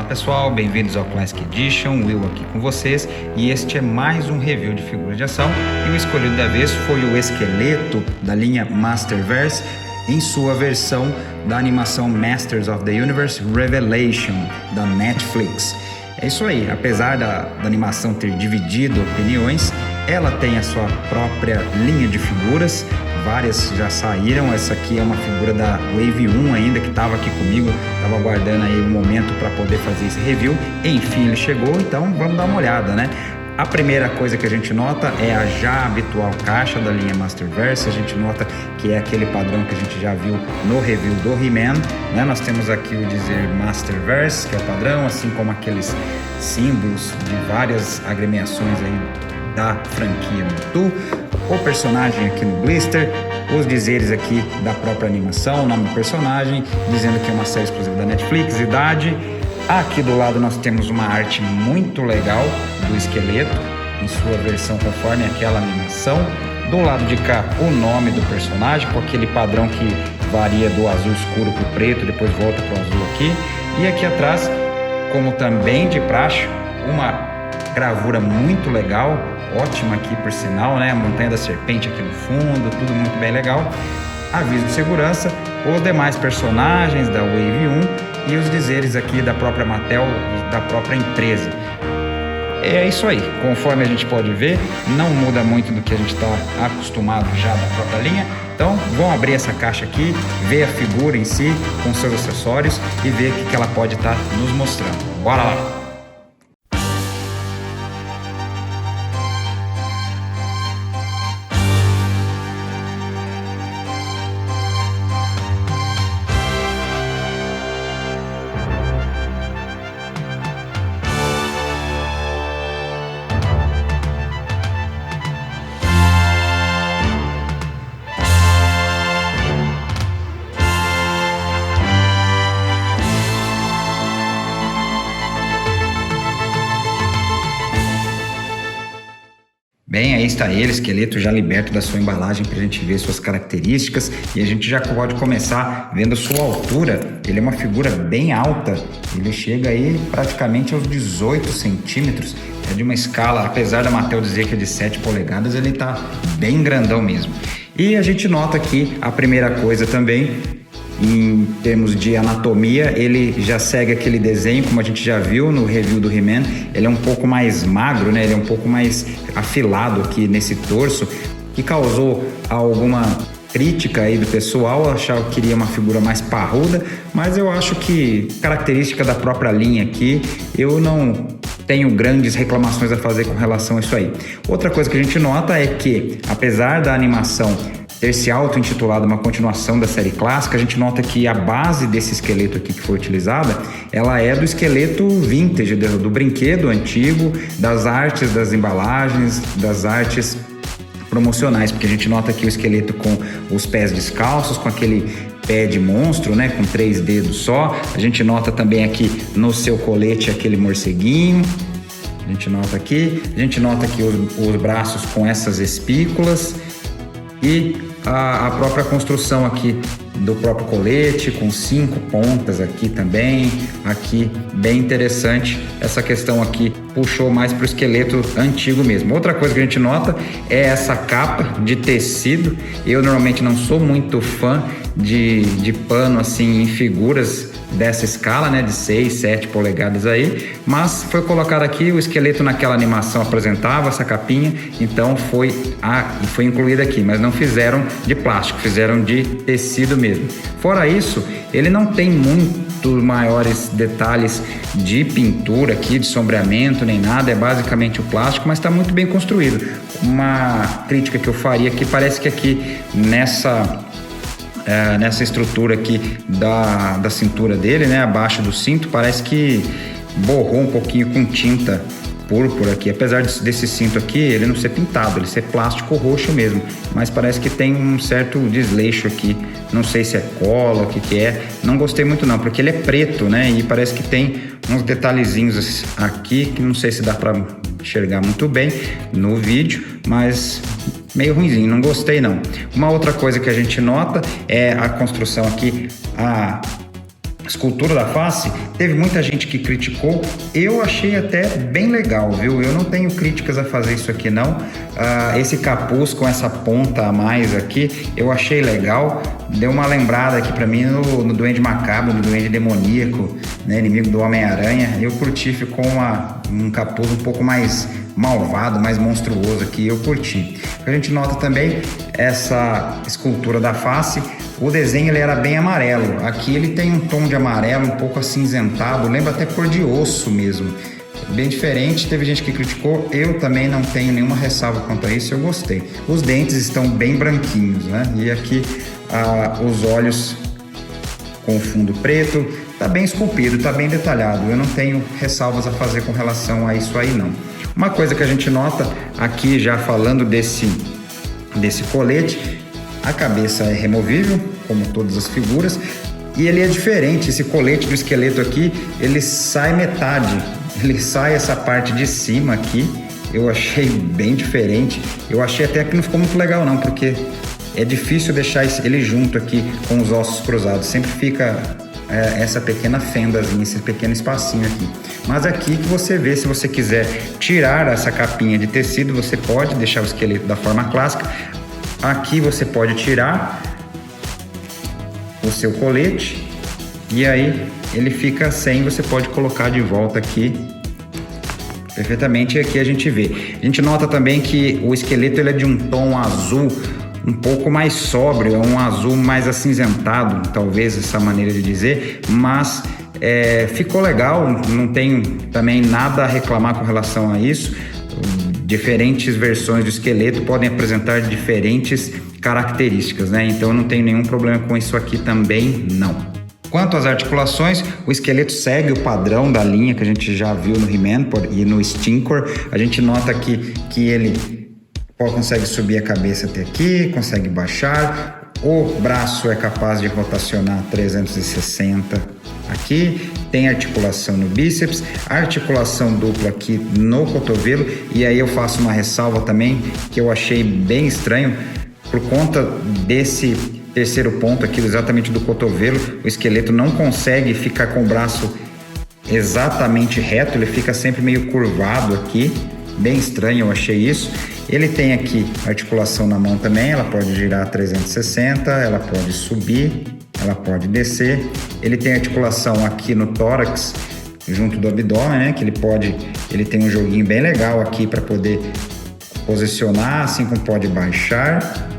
Fala pessoal, bem-vindos ao Classic Edition, Will aqui com vocês e este é mais um review de figuras de ação e o escolhido da vez foi o esqueleto da linha Masterverse em sua versão da animação Masters of the Universe Revelation da Netflix. É isso aí, apesar da animação ter dividido opiniões, ela tem a sua própria linha de figuras, várias já saíram. Essa aqui é uma figura da Wave 1 ainda, que estava aqui comigo, estava aguardando aí um momento para poder fazer esse review. Enfim, ele chegou, então vamos dar uma olhada, né? A primeira coisa que a gente nota é a já habitual caixa da linha Masterverse. A gente nota que é aquele padrão que a gente já viu no review do He-Man, né? Nós temos aqui o dizer Masterverse, que é o padrão, assim como aqueles símbolos de várias agremiações aí da franquia Mutu, o personagem aqui no blister, os dizeres aqui da própria animação, o nome do personagem, dizendo que é uma série exclusiva da Netflix, idade. Aqui do lado nós temos uma arte muito legal do esqueleto, em sua versão conforme aquela animação. Do lado de cá, o nome do personagem, com aquele padrão que varia do azul escuro para o preto, depois volta para o azul aqui. E aqui atrás, como também de praxe, uma gravura muito legal, ótima aqui por sinal, né? A Montanha da Serpente aqui no fundo, tudo muito bem legal. Aviso de segurança, os demais personagens da Wave 1 e os dizeres aqui da própria Mattel, da própria empresa. É isso aí, conforme a gente pode ver, não muda muito do que a gente está acostumado já da própria linha. Então, vamos abrir essa caixa aqui, ver a figura em si, com seus acessórios e ver o que ela pode estar nos mostrando. Bora lá! Bem, aí está ele, esqueleto já liberto da sua embalagem para a gente ver suas características e a gente já pode começar vendo sua altura. Ele é uma figura bem alta, ele chega aí praticamente aos 18 centímetros, é de uma escala, apesar da Mattel dizer que é de 7 polegadas, ele está bem grandão mesmo. E a gente nota aqui a primeira coisa também, em termos de anatomia, ele já segue aquele desenho, como a gente já viu no review do He-Man. Ele é um pouco mais magro, né? Ele é um pouco mais afilado aqui nesse torso, que causou alguma crítica aí do pessoal, achava que queria uma figura mais parruda, mas eu acho que característica da própria linha aqui, eu não tenho grandes reclamações a fazer com relação a isso aí. Outra coisa que a gente nota é que, apesar da animação ter se auto-intitulado uma continuação da série clássica, a gente nota que a base desse esqueleto aqui que foi utilizada, ela é do esqueleto vintage, do brinquedo antigo, das artes das embalagens, das artes promocionais, porque a gente nota aqui o esqueleto com os pés descalços, com aquele pé de monstro, né, com 3 dedos só. A gente nota também aqui no seu colete aquele morceguinho. A gente nota aqui os braços com essas espículas. E a própria construção aqui do próprio colete, com 5 pontas aqui também, aqui bem interessante. Essa questão aqui puxou mais para o esqueleto antigo mesmo. Outra coisa que a gente nota é essa capa de tecido. Eu normalmente não sou muito fã de pano assim em figuras dessa escala, né, de 6, 7 polegadas aí, mas foi colocado aqui, o esqueleto naquela animação apresentava essa capinha, então foi incluído aqui, mas não fizeram de plástico, fizeram de tecido mesmo. Fora isso, ele não tem muito maiores detalhes de pintura aqui, de sombreamento nem nada, é basicamente o plástico, mas está muito bem construído. Uma crítica que eu faria aqui, parece que aqui nessa estrutura aqui da cintura dele, né, abaixo do cinto, parece que borrou um pouquinho com tinta púrpura aqui, apesar desse cinto aqui ele não ser pintado, ele ser plástico roxo mesmo, mas parece que tem um certo desleixo aqui, não sei se é cola, o que é, não gostei muito não, porque ele é preto, né, e parece que tem uns detalhezinhos aqui, que não sei se dá para enxergar muito bem no vídeo, mas meio ruinzinho, não gostei não. Uma outra coisa que a gente nota é a construção aqui, escultura da face, teve muita gente que criticou. Eu achei até bem legal, viu? Eu não tenho críticas a fazer isso aqui, não. Esse capuz com essa ponta a mais aqui, eu achei legal. Deu uma lembrada aqui pra mim no Duende Macabro, no Duende Demoníaco, né? Inimigo do Homem-Aranha. Eu curti, ficou um capuz um pouco mais malvado, mais monstruoso aqui, eu curti. A gente nota também essa escultura da face. O desenho ele era bem amarelo. Aqui ele tem um tom de amarelo um pouco acinzentado, lembra até cor de osso mesmo. Bem diferente, teve gente que criticou, eu também não tenho nenhuma ressalva quanto a isso, eu gostei. Os dentes estão bem branquinhos, né? E aqui os olhos com fundo preto, tá bem esculpido, tá bem detalhado. Eu não tenho ressalvas a fazer com relação a isso aí, não. Uma coisa que a gente nota aqui, já falando desse colete, a cabeça é removível, como todas as figuras, e ele é diferente. Esse colete do esqueleto aqui, ele sai metade, ele sai essa parte de cima aqui. Eu achei bem diferente. Eu achei até que não ficou muito legal não, porque é difícil deixar ele junto aqui com os ossos cruzados. Sempre fica essa pequena fendazinha, esse pequeno espacinho aqui. Mas aqui que você vê, se você quiser tirar essa capinha de tecido, você pode deixar o esqueleto da forma clássica. Aqui você pode tirar o seu colete e aí ele fica sem, você pode colocar de volta aqui perfeitamente. E aqui a gente vê. A gente nota também que o esqueleto ele é de um tom azul um pouco mais sóbrio, é um azul mais acinzentado, talvez essa maneira de dizer, mas ficou legal, não tenho também nada a reclamar com relação a isso. Diferentes versões do esqueleto podem apresentar diferentes características, né? Então eu não tenho nenhum problema com isso aqui também, não. Quanto às articulações, o esqueleto segue o padrão da linha que a gente já viu no He-Man e no Stinkor. A gente nota aqui que ele consegue subir a cabeça até aqui, consegue baixar. O braço é capaz de rotacionar 360 aqui. Tem articulação no bíceps, articulação dupla aqui no cotovelo. E aí eu faço uma ressalva também que eu achei bem estranho por conta desse terceiro ponto aqui, exatamente do cotovelo. O esqueleto não consegue ficar com o braço exatamente reto, ele fica sempre meio curvado aqui, bem estranho, eu achei isso. Ele tem aqui articulação na mão também, ela pode girar 360, ela pode subir, ela pode descer. Ele tem articulação aqui no tórax, junto do abdômen, né? Que ele tem um joguinho bem legal aqui para poder posicionar, assim como pode baixar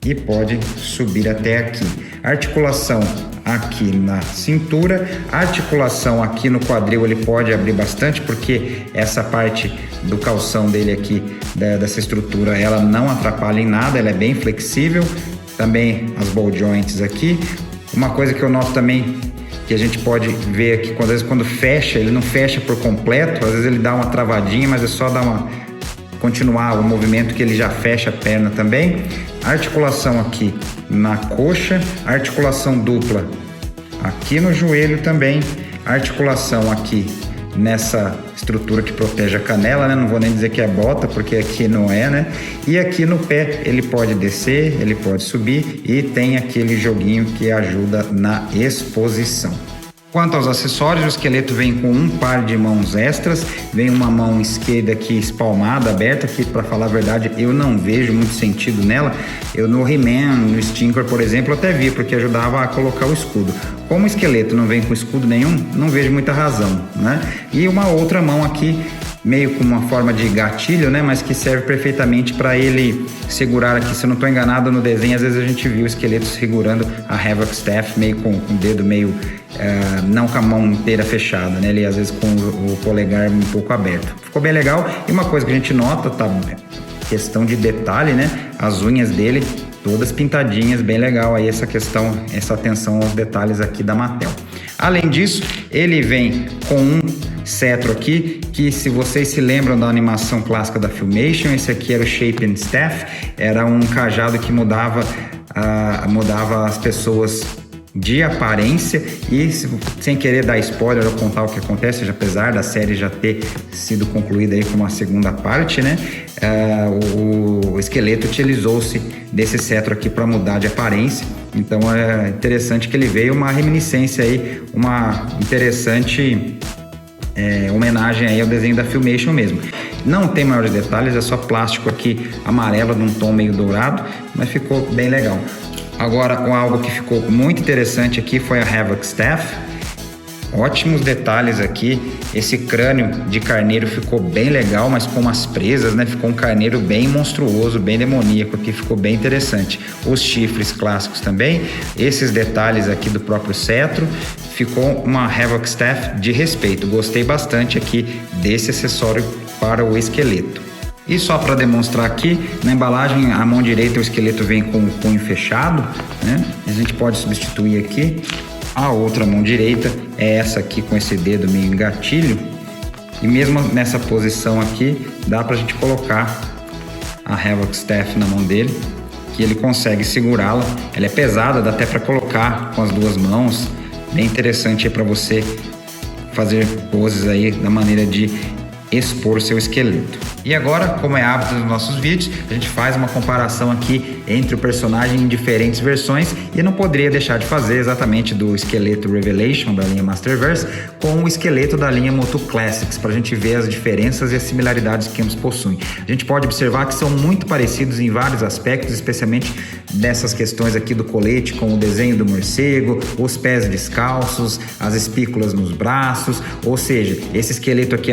e pode subir até aqui. Articulação aqui na cintura, articulação aqui no quadril, ele pode abrir bastante porque essa parte do calção dele aqui, dessa estrutura, ela não atrapalha em nada, ela é bem flexível. Também as ball joints aqui. Uma coisa que eu noto também, que a gente pode ver aqui, às vezes quando fecha, ele não fecha por completo, às vezes ele dá uma travadinha, mas é só continuar o movimento que ele já fecha a perna também. Articulação aqui na coxa, articulação dupla aqui no joelho também, articulação aqui nessa estrutura que protege a canela, né? Não vou nem dizer que é bota, porque aqui não é, né? E aqui no pé ele pode descer, ele pode subir e tem aquele joguinho que ajuda na exposição. Quanto aos acessórios, o esqueleto vem com um par de mãos extras, vem uma mão esquerda aqui espalmada, aberta, que para falar a verdade eu não vejo muito sentido nela. Eu no He-Man, no Stinkor, por exemplo, até vi, porque ajudava a colocar o escudo. Como o esqueleto não vem com escudo nenhum, não vejo muita razão, né? E uma outra mão aqui, meio com uma forma de gatilho, né? Mas que serve perfeitamente para ele segurar aqui. Se eu não estou enganado no desenho, às vezes a gente viu o esqueleto segurando a Havoc Staff, meio com o dedo meio... não com a mão inteira fechada, né? Ele às vezes com o polegar um pouco aberto. Ficou bem legal. E uma coisa que a gente nota, tá? Questão de detalhe, né? As unhas dele todas pintadinhas, bem legal aí essa questão, essa atenção aos detalhes aqui da Mattel. Além disso, ele vem com um cetro aqui, que se vocês se lembram da animação clássica da Filmation, esse aqui era o Shape and Staff, era um cajado que mudava as pessoas de aparência. E sem querer dar spoiler ou contar o que acontece, apesar da série já ter sido concluída aí com uma segunda parte, né? O esqueleto utilizou-se desse cetro aqui para mudar de aparência. Então é interessante que ele veio uma reminiscência aí, uma interessante homenagem aí ao desenho da Filmation mesmo. Não tem maiores detalhes, é só plástico aqui amarelo num tom meio dourado, mas ficou bem legal. Agora, algo que ficou muito interessante aqui foi a Havoc Staff. Ótimos detalhes aqui, esse crânio de carneiro ficou bem legal, mas com umas presas, né? Ficou um carneiro bem monstruoso, bem demoníaco aqui, ficou bem interessante. Os chifres clássicos também, esses detalhes aqui do próprio cetro, ficou uma Havoc Staff de respeito. Gostei bastante aqui desse acessório para o esqueleto. E só para demonstrar aqui, na embalagem, a mão direita o esqueleto vem com o punho fechado, né? A gente pode substituir aqui. A outra mão direita é essa aqui com esse dedo meio em gatilho. E mesmo nessa posição aqui, dá pra gente colocar a Havoc Staff na mão dele, que ele consegue segurá-la. Ela é pesada, dá até para colocar com as duas mãos. Bem interessante aí para você fazer poses aí da maneira de expor o seu esqueleto. E agora, como é hábito nos nossos vídeos, a gente faz uma comparação aqui entre o personagem em diferentes versões, e eu não poderia deixar de fazer exatamente do esqueleto Revelation da linha Masterverse com o esqueleto da linha Motu Classics, para a gente ver as diferenças e as similaridades que ambos possuem. A gente pode observar que são muito parecidos em vários aspectos, especialmente dessas questões aqui do colete, com o desenho do morcego, os pés descalços, as espículas nos braços, ou seja, esse esqueleto aqui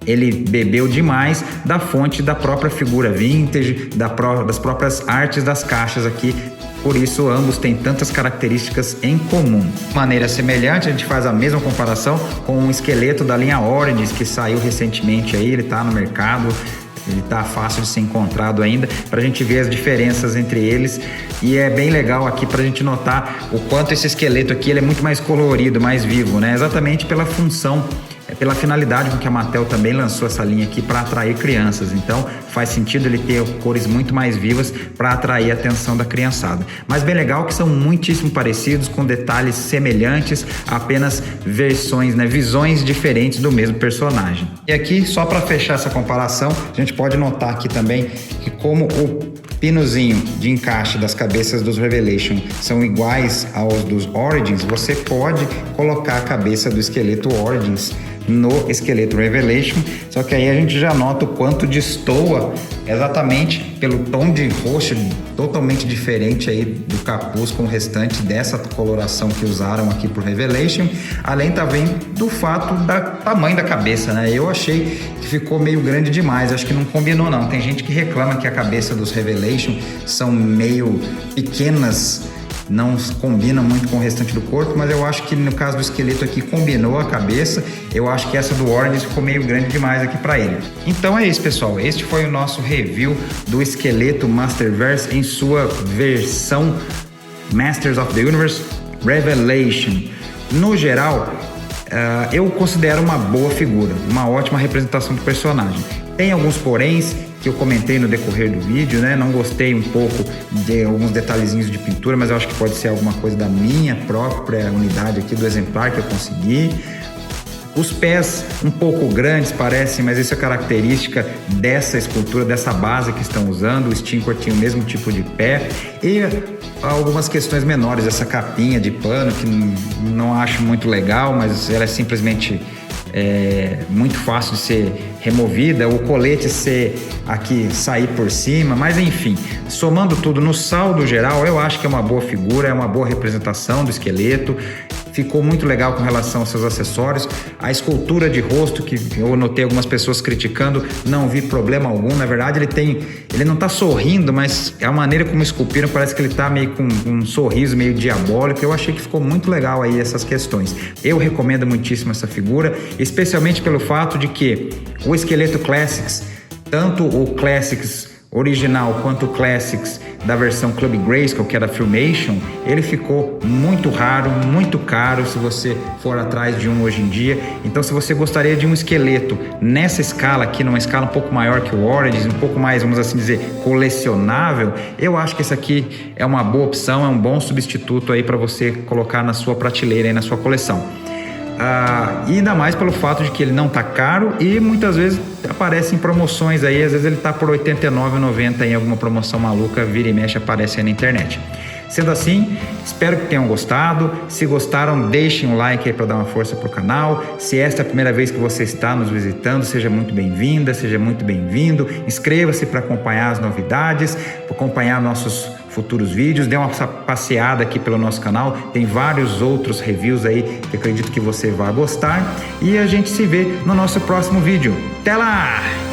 ele bebeu demais da fonte da própria figura vintage, das próprias artes das caixas aqui. Por isso, ambos têm tantas características em comum. De maneira semelhante, a gente faz a mesma comparação com o esqueleto da linha Origins, que saiu recentemente aí, ele está no mercado, ele está fácil de ser encontrado ainda, para a gente ver as diferenças entre eles. E é bem legal aqui para a gente notar o quanto esse esqueleto aqui ele é muito mais colorido, mais vivo, né? Exatamente pela função, pela finalidade com que a Mattel também lançou essa linha aqui para atrair crianças. Então faz sentido ele ter cores muito mais vivas para atrair a atenção da criançada. Mas bem legal que são muitíssimo parecidos, com detalhes semelhantes, apenas versões, né, visões diferentes do mesmo personagem. E aqui, só para fechar essa comparação, a gente pode notar aqui também que como o pinozinho de encaixe das cabeças dos Revelation são iguais aos dos Origins, você pode colocar a cabeça do esqueleto Origins no esqueleto Revelation, só que aí a gente já nota o quanto destoa exatamente pelo tom de roxo totalmente diferente aí do capuz com o restante dessa coloração que usaram aqui pro Revelation, além também do fato do tamanho da cabeça, né? Eu achei que ficou meio grande demais, acho que não combinou não. Tem gente que reclama que a cabeça dos Revelation são meio pequenas, não combina muito com o restante do corpo, mas eu acho que no caso do esqueleto aqui combinou a cabeça. Eu acho que essa do Origins ficou meio grande demais aqui para ele. Então é isso, pessoal, este foi o nosso review do esqueleto Masterverse em sua versão Masters of the Universe Revelation. No geral, eu considero uma boa figura, uma ótima representação do personagem. Tem alguns poréns que eu comentei no decorrer do vídeo, né? Não gostei um pouco de alguns detalhezinhos de pintura, mas eu acho que pode ser alguma coisa da minha própria unidade aqui, do exemplar que eu consegui. Os pés um pouco grandes parecem, mas isso é característica dessa escultura, dessa base que estão usando. O Stinkor tinha o mesmo tipo de pé. E algumas questões menores, essa capinha de pano que não acho muito legal, mas ela é simplesmente muito fácil de ser removida, o colete sair por cima, mas enfim, somando tudo no saldo geral, eu acho que é uma boa figura, é uma boa representação do esqueleto. Ficou muito legal com relação aos seus acessórios. A escultura de rosto, que eu notei algumas pessoas criticando, não vi problema algum. Na verdade, ele não está sorrindo, mas é a maneira como esculpiram, parece que ele está meio com um sorriso meio diabólico. Eu achei que ficou muito legal aí essas questões. Eu recomendo muitíssimo essa figura, especialmente pelo fato de que o esqueleto Classics, tanto o Classics original quanto o Classics da versão Club Grayskull, que é da Filmation, ele ficou muito raro, muito caro se você for atrás de um hoje em dia. Então, se você gostaria de um esqueleto nessa escala aqui, numa escala um pouco maior que o Origins, um pouco mais, vamos assim dizer, colecionável, eu acho que esse aqui é uma boa opção, é um bom substituto aí para você colocar na sua prateleira aí na sua coleção. E ainda mais pelo fato de que ele não tá caro e muitas vezes aparece em promoções aí, às vezes ele tá por R$ 89,90 em alguma promoção maluca, vira e mexe, aparece aí na internet. Sendo assim, espero que tenham gostado. Se gostaram, deixem um like aí para dar uma força para o canal. Se esta é a primeira vez que você está nos visitando, seja muito bem-vinda, seja muito bem-vindo. Inscreva-se para acompanhar as novidades, para acompanhar nossos futuros vídeos. Dê uma passeada aqui pelo nosso canal, tem vários outros reviews aí que acredito que você vai gostar. E a gente se vê no nosso próximo vídeo. Até lá!